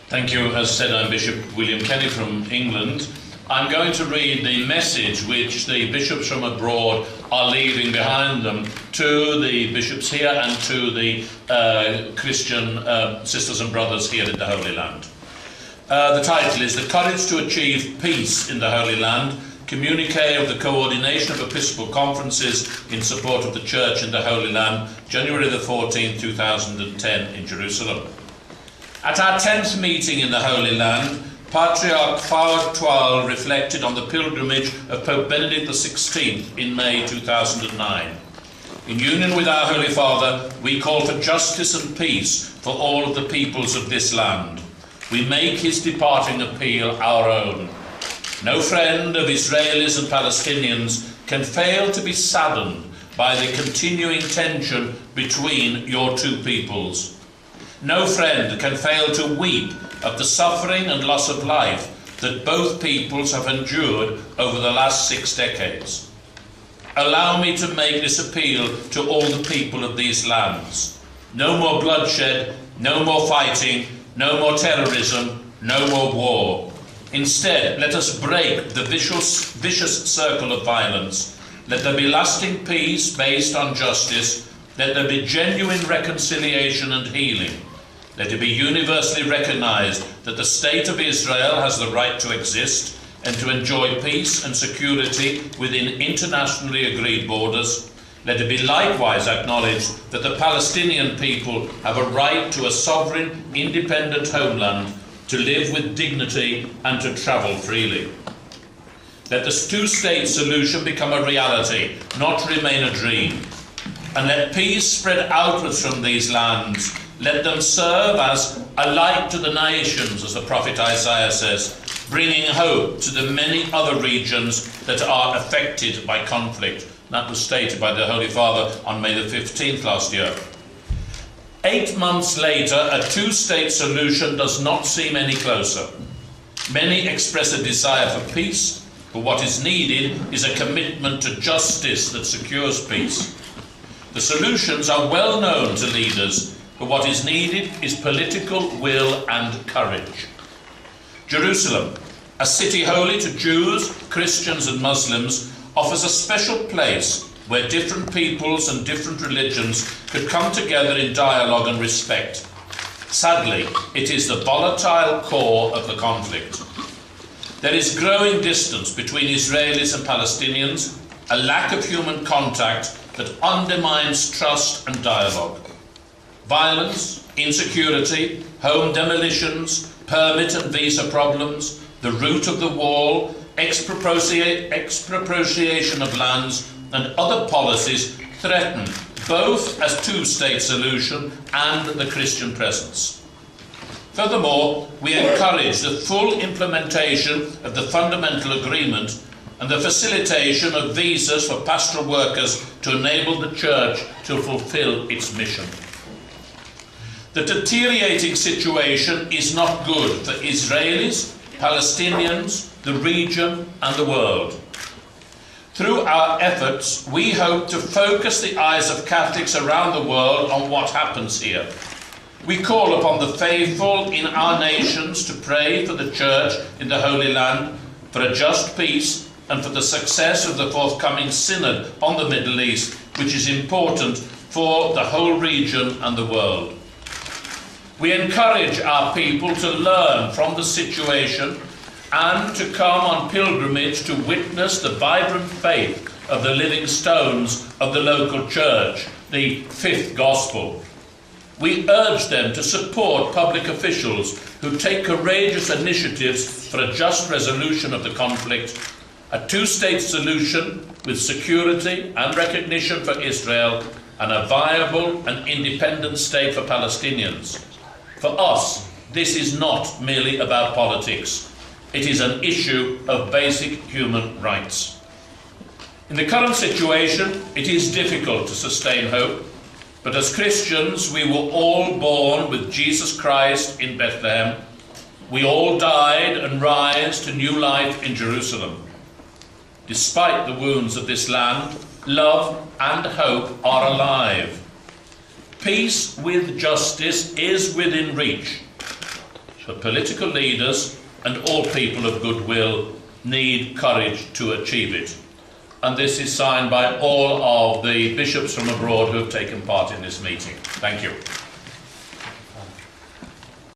Thank you. As said, I'm Bishop William Kenny from England. I'm going to read the message which the bishops from abroad are leaving behind them to the bishops here and to the Christian sisters and brothers here in the Holy Land. The title is The Courage to Achieve Peace in the Holy Land, Communiqué of the Coordination of Episcopal Conferences in Support of the Church in the Holy Land, January the 14th, 2010 in Jerusalem. At our 10th meeting in the Holy Land, Patriarch Fouad Twal reflected on the pilgrimage of Pope Benedict XVI in May 2009. In union with our Holy Father, we call for justice and peace for all of the peoples of this land. We make his departing appeal our own. No friend of Israelis and Palestinians can fail to be saddened by the continuing tension between your two peoples. No friend can fail to weep at the suffering and loss of life that both peoples have endured over the last 6 decades. Allow me to make this appeal to all the people of these lands. No more bloodshed, no more fighting, no more terrorism, no more war. Instead, let us break the vicious circle of violence. Let there be lasting peace based on justice. Let there be genuine reconciliation and healing. Let it be universally recognized that the State of Israel has the right to exist and to enjoy peace and security within internationally agreed borders. Let it be likewise acknowledged that the Palestinian people have a right to a sovereign, independent homeland, to live with dignity and to travel freely. Let the two-state solution become a reality, not remain a dream. And let peace spread outwards from these lands. Let them serve as a light to the nations, as the prophet Isaiah says, bringing hope to the many other regions that are affected by conflict. That was stated by the Holy Father on May the 15th last year. 8 months later, a two-state solution does not seem any closer. Many express a desire for peace, but what is needed is a commitment to justice that secures peace. The solutions are well known to leaders, but what is needed is political will and courage. Jerusalem, a city holy to Jews, Christians and Muslims, offers a special place where different peoples and different religions could come together in dialogue and respect. Sadly, it is the volatile core of the conflict. There is growing distance between Israelis and Palestinians, a lack of human contact that undermines trust and dialogue. Violence, insecurity, home demolitions, permit and visa problems, the route of the wall, expropriation of lands, and other policies threaten both a two-state solution and the Christian presence. Furthermore, we encourage the full implementation of the fundamental agreement and the facilitation of visas for pastoral workers to enable the Church to fulfill its mission. The deteriorating situation is not good for Israelis, Palestinians, the region and the world. Through our efforts, we hope to focus the eyes of Catholics around the world on what happens here. We call upon the faithful in our nations to pray for the Church in the Holy Land, for a just peace and for the success of the forthcoming Synod on the Middle East, which is important for the whole region and the world. We encourage our people to learn from the situation and to come on pilgrimage to witness the vibrant faith of the living stones of the local church, the fifth gospel. We urge them to support public officials who take courageous initiatives for a just resolution of the conflict, a two-state solution with security and recognition for Israel, and a viable and independent state for Palestinians. For us, this is not merely about politics. It is an issue of basic human rights. In the current situation, it is difficult to sustain hope, but as Christians, we were all born with Jesus Christ in Bethlehem. We all died and rise to new life in Jerusalem. Despite the wounds of this land, love and hope are alive. Peace with justice is within reach. But political leaders and all people of goodwill need courage to achieve it. And this is signed by all of the bishops from abroad who have taken part in this meeting. Thank you.